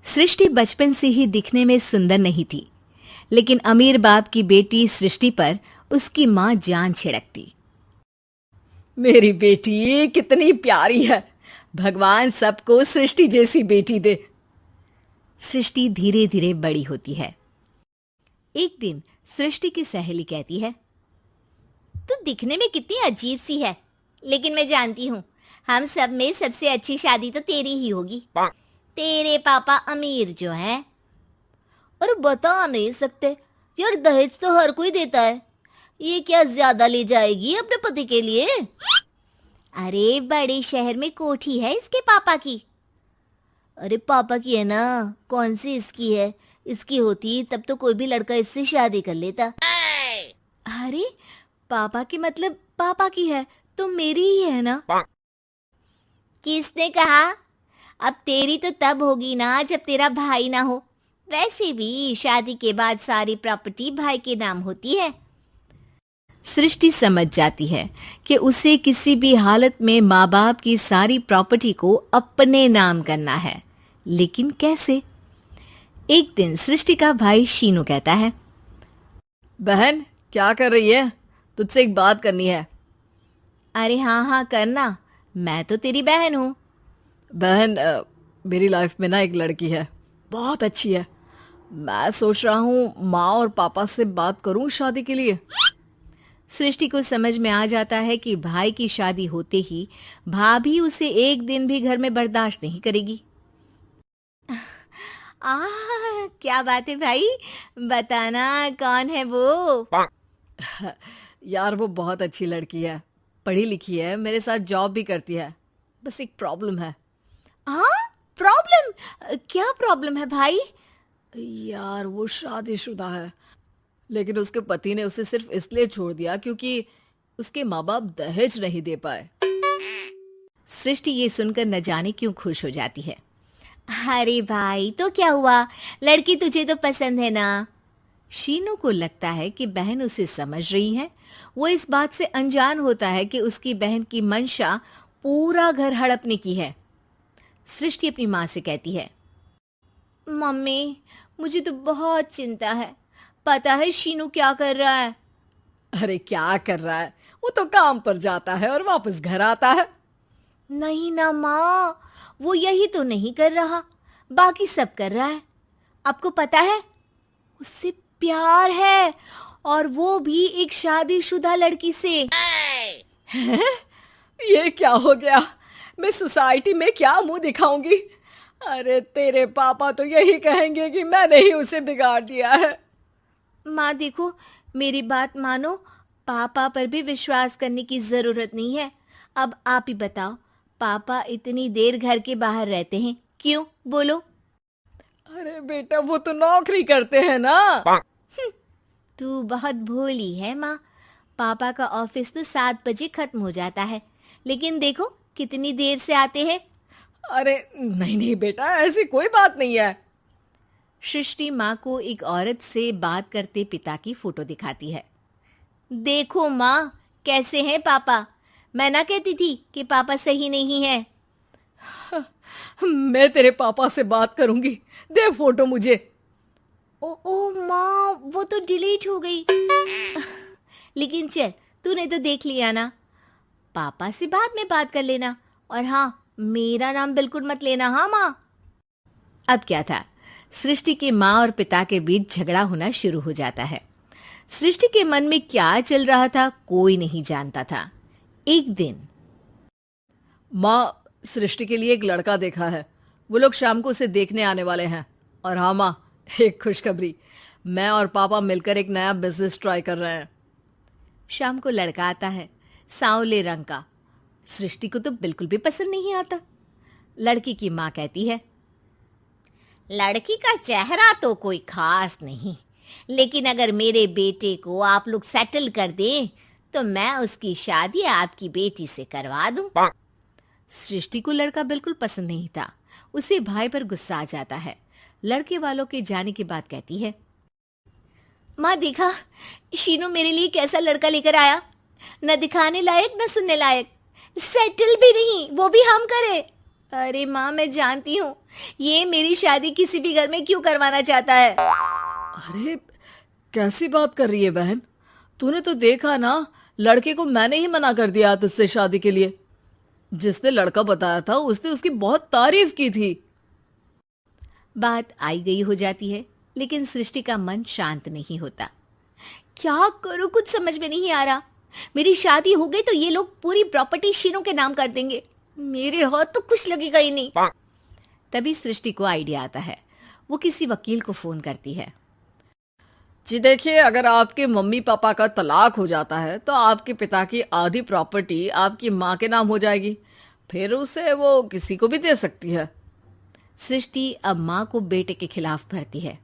सृष्टि बचपन से ही दिखने में सुंदर नहीं थी, लेकिन अमीर बाप की बेटी सृष्टि पर उसकी माँ जान छिड़कती। मेरी बेटी कितनी प्यारी है, भगवान सबको सृष्टि जैसी बेटी दे। सृष्टि धीरे धीरे बड़ी होती है। एक दिन सृष्टि की सहेली कहती है, तू दिखने में कितनी अजीब सी है, लेकिन मैं जानती हूँ हम सब में सबसे अच्छी शादी तो तेरी ही होगी। तेरे पापा अमीर जो हैं। और बता नहीं सकते यार, दहेज तो हर कोई देता है, ये क्या ज्यादा ले जाएगी अपने पति के लिए? अरे बड़े शहर में कोठी है इसके पापा की। अरे पापा की है ना, कौन सी इसकी है? इसकी होती तब तो कोई भी लड़का इससे शादी कर लेता। अरे पापा की मतलब पापा की है तो मेरी ही है ना? किसने कहा? अब तेरी तो तब होगी ना जब तेरा भाई ना हो। वैसे भी शादी के बाद सारी प्रॉपर्टी भाई के नाम होती है। सृष्टि समझ जाती है कि उसे किसी भी हालत में माँ बाप की सारी प्रॉपर्टी को अपने नाम करना है, लेकिन कैसे? एक दिन सृष्टि का भाई शीनू कहता है, बहन क्या कर रही है? तुझसे एक बात करनी है। अरे हाँ हाँ करना, मैं तो तेरी बहन हूँ। बहन मेरी लाइफ में ना एक लड़की है, बहुत अच्छी है। मैं सोच रहा हूँ माँ और पापा से बात करूँ शादी के लिए। सृष्टि को समझ में आ जाता है कि भाई की शादी होते ही भाभी उसे एक दिन भी घर में बर्दाश्त नहीं करेगी। क्या बात है भाई, बताना कौन है वो? यार वो बहुत अच्छी लड़की है, पढ़ी लिखी है, मेरे साथ जॉब भी करती है। बस एक प्रॉब्लम है। प्रॉब्लम? क्या प्रॉब्लम है भाई? यार वो शादीशुदा है, लेकिन उसके पति ने उसे सिर्फ इसलिए छोड़ दिया क्योंकि उसके माँ बाप दहेज नहीं दे पाए। सृष्टि ये सुनकर न जाने क्यों खुश हो जाती है। अरे भाई तो क्या हुआ, लड़की तुझे तो पसंद है ना? शीनू को लगता है कि बहन उसे समझ रही है। वो इस बात से अनजान होता है कि उसकी बहन की मंशा पूरा घर हड़पने की है। सृष्टि अपनी माँ से कहती है, मम्मी मुझे तो बहुत चिंता है। पता है शीनू क्या कर रहा है? अरे क्या कर रहा है? वो तो काम पर जाता है और वापस घर आता है। नहीं ना माँ, वो यही तो नहीं कर रहा, बाकी सब कर रहा है। आपको पता है उससे प्यार है, और वो भी एक शादीशुदा लड़की से। ये क्या हो गया? मैं सोसाइटी में क्या मुंह दिखाऊंगी? अरे तेरे पापा तो यही कहेंगे कि मैंने ही उसे बिगाड़ दिया है। माँ देखो, मेरी बात मानो, पापा पर भी विश्वास करने की जरूरत नहीं है। अब आप ही बताओ, पापा इतनी देर घर के बाहर रहते हैं क्यों? बोलो। अरे बेटा वो तो नौकरी करते हैं ना। तू बहुत भोली है माँ। पापा का ऑफिस तो 7 बजे खत्म हो जाता है, लेकिन देखो कितनी देर से आते हैं। अरे नहीं नहीं बेटा, ऐसी कोई बात नहीं है। सृष्टि माँ को एक औरत से बात करते पिता की फोटो दिखाती है। देखो माँ, कैसे हैं पापा? मैं ना कहती थी कि पापा सही नहीं है। मैं तेरे पापा से बात करूंगी, दे फोटो मुझे। ओ माँ, वो तो डिलीट हो गई। लेकिन चल, तूने तो देख लिया ना। पापा से बाद में बात कर लेना, और हाँ, मेरा नाम बिल्कुल मत लेना। हाँ माँ। अब क्या था, सृष्टि के माँ और पिता के बीच झगड़ा होना शुरू हो जाता है। सृष्टि के मन में क्या चल रहा था कोई नहीं जानता था। एक दिन, माँ सृष्टि के लिए एक लड़का देखा है, वो लोग शाम को उसे देखने आने वाले हैं। और हाँ माँ, एक खुशखबरी, मैं और पापा मिलकर एक नया बिजनेस ट्राई कर रहे हैं। शाम को लड़का आता है, सांवले रंग का। सृष्टि को तो बिल्कुल भी पसंद नहीं आता। लड़की की माँ कहती है, लड़की का चेहरा तो कोई खास नहीं, लेकिन अगर मेरे बेटे को आप लोग सेटल कर दें तो मैं उसकी शादी आपकी बेटी से करवा दूं। सृष्टि को लड़का बिल्कुल पसंद नहीं था। उसे भाई पर गुस्सा आ जाता है। लड़के वालों के जाने के बाद कहती है, माँ देखा, शीनू मेरे लिए कैसा लड़का लेकर आया, न दिखाने लायक न सुनने लायक, सेटल भी नहीं, वो भी हम करे। अरे माँ, मैं जानती हूँ ये मेरी शादी किसी भी घर में क्यों करवाना चाहता है। अरे कैसी बात कर रही है बहन? तूने तो देखा ना, लड़के को मैंने ही मना कर दिया तुझसे शादी के लिए। जिसने लड़का बताया था उसने उसकी बहुत तारीफ की थी। बात आई गई हो जाती है, लेकिन सृष्टि का मन शांत नहीं होता। क्या करूं, कुछ समझ में नहीं आ रहा। मेरी शादी हो गई तो ये लोग पूरी प्रॉपर्टी शीनू के नाम कर देंगे, मेरे हाथ तो कुछ लगेगा ही नहीं। तभी सृष्टि को आइडिया आता है। वो किसी वकील को फोन करती है। जी देखिए, अगर आपके मम्मी पापा का तलाक हो जाता है तो आपके पिता की आधी प्रॉपर्टी आपकी माँ के नाम हो जाएगी, फिर उसे वो किसी को भी दे सकती है। सृष्टि अब माँ को बेटे के खिलाफ भरती है।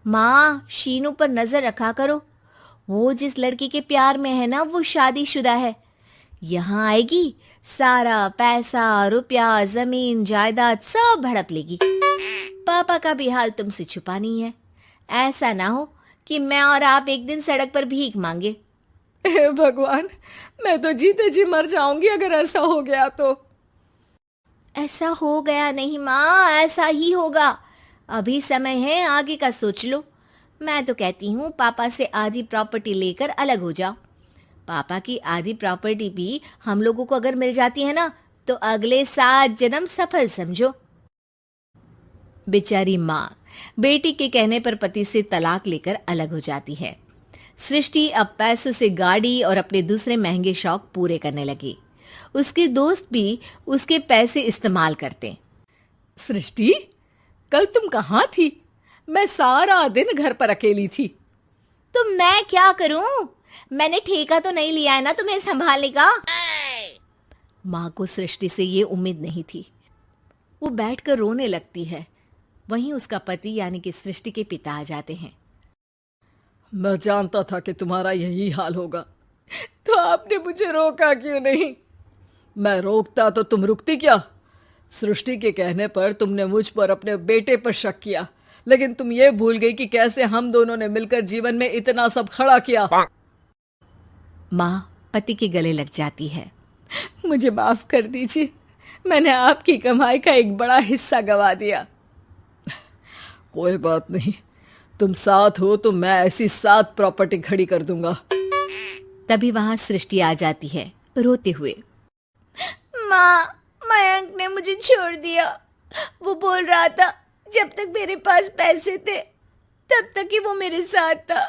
माँ, शीनू पर नजर रखा करो, वो जिस लड़की के प्यार में है ना वो शादीशुदा है। यहाँ आएगी, सारा पैसा रुपया जमीन जायदाद सब हड़प लेगी। पापा का भी हाल तुमसे छुपा नहीं है। ऐसा ना हो कि मैं और आप एक दिन सड़क पर भीख मांगे। हे भगवान, मैं तो जीते जी मर जाऊंगी अगर ऐसा हो गया तो। ऐसा हो गया नहीं माँ, ऐसा ही होगा। अभी समय है, आगे का सोच लो। मैं तो कहती हूँ पापा से आधी प्रॉपर्टी लेकर अलग हो जाओ। पापा की आधी प्रॉपर्टी भी हम लोगों को अगर मिल जाती है ना तो अगले 7 जन्म सफल समझो। बेचारी माँ बेटी के कहने पर पति से तलाक लेकर अलग हो जाती है। सृष्टि अब पैसों से गाड़ी और अपने दूसरे महंगे शौक पूरे करने लगी। उसके दोस्त भी उसके पैसे इस्तेमाल करते। सृष्टि, कल तुम कहाँ थी? मैं सारा दिन घर पर अकेली थी। तो मैं क्या करूं? मैंने ठेका तो नहीं लिया है ना तुम्हें संभालने का। माँ को सृष्टि से ये उम्मीद नहीं थी। वो बैठकर रोने लगती है। वहीं उसका पति यानी कि सृष्टि के पिता आ जाते हैं। मैं जानता था कि तुम्हारा यही हाल होगा, तो आपने मुझे रोका क्यों नहीं? मैं रोकता तो तुम रुकती क्या? सृष्टि के कहने पर तुमने मुझ पर अपने बेटे पर शक किया, लेकिन तुम ये भूल गई कि कैसे हम दोनों ने मिलकर जीवन में इतना सब खड़ा किया। माँ पति के गले लग जाती है। मुझे माफ कर दीजिए, मैंने आपकी कमाई का एक बड़ा हिस्सा गवा दिया। कोई बात नहीं, तुम साथ हो तो मैं ऐसी 7 प्रॉपर्टी खड़ी कर दूंगा। तभी वहां सृष्टि आ जाती है रोते हुए। माँ, मयंक ने मुझे छोड़ दिया। वो बोल रहा था जब तक मेरे पास पैसे थे तब तक ही वो मेरे साथ था।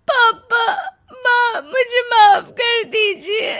पापा, माँ, मुझे माफ कर दीजिए।